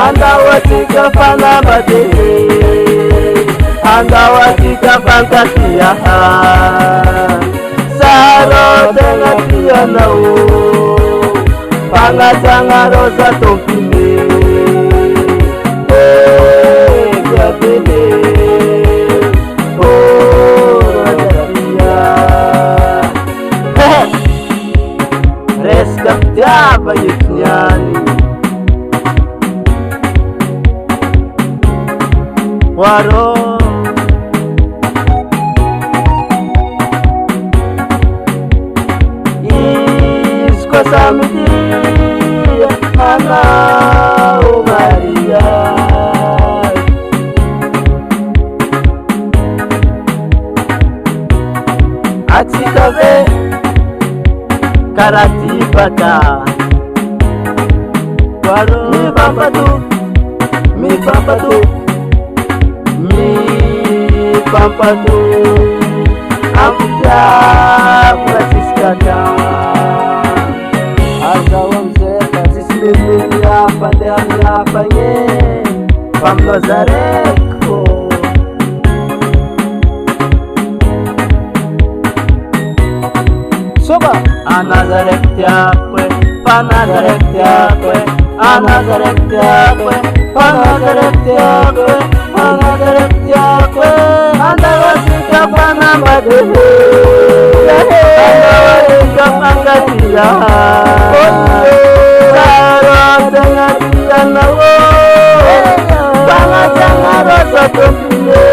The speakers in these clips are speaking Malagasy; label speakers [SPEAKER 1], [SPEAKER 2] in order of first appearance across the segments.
[SPEAKER 1] andawatika fanabade andawatika fankatia saro tengatia nao pangatanga rosa tompine gabele Rescapteava Yeknyani Waro Isko Samidia Ana Maria Atikave Karati bata Waro mi pampatu Amja Franciscata Azawam zeta Sismini apa dia apa ye Pam Nazareko Soba Anazarek tiakwe Panazarek tiakwe Anazarek tiakwe Panazarek tiakwe Panazarek tiakwe Andawasika panambade Andawasika pangatia Sarok dengan dia nawo Pangajanga rosa tompine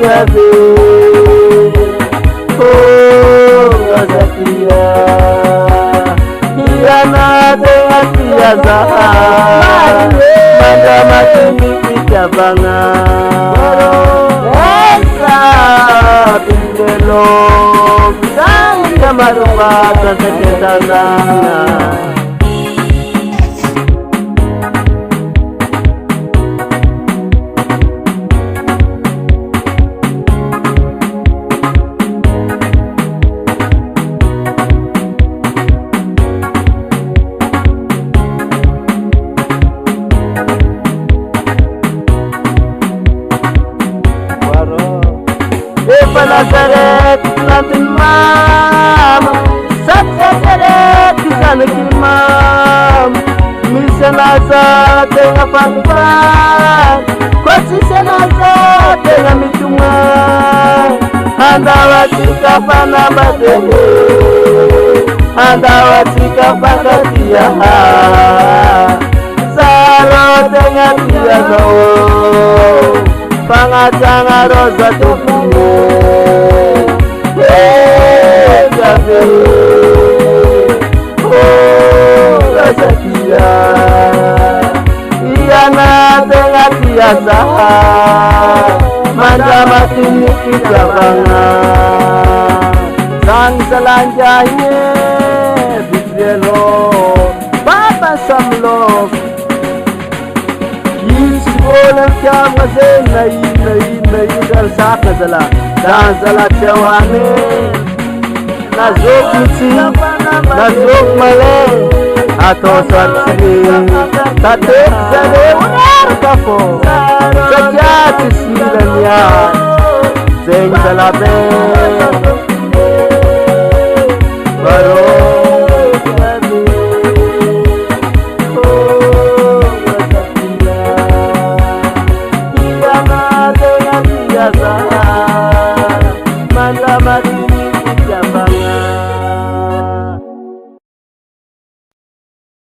[SPEAKER 1] Yabe Zakia Iyana dengan tiasa Manda matimi kijabanga Esa Bindelo Sanga marumba Taseketana Nazaret natin mam Nazaret kisanakin mam Misanasa tenga pangpan Kwasi sanasa tenga mitungan Andawatika panabade Andawatika pangkatia Saro tenga tiano Pangajanga rosa topine Gabe Zakia Iyana dengan biasa Manda matini kijabanga Sang selanjanya Bidrelo Papa Samlok Yisbolam kama nayi dal saka zala dan zala cewane nazok mici nazok male atau sarti tatek zale unar kafo sejati silanya zeng zala be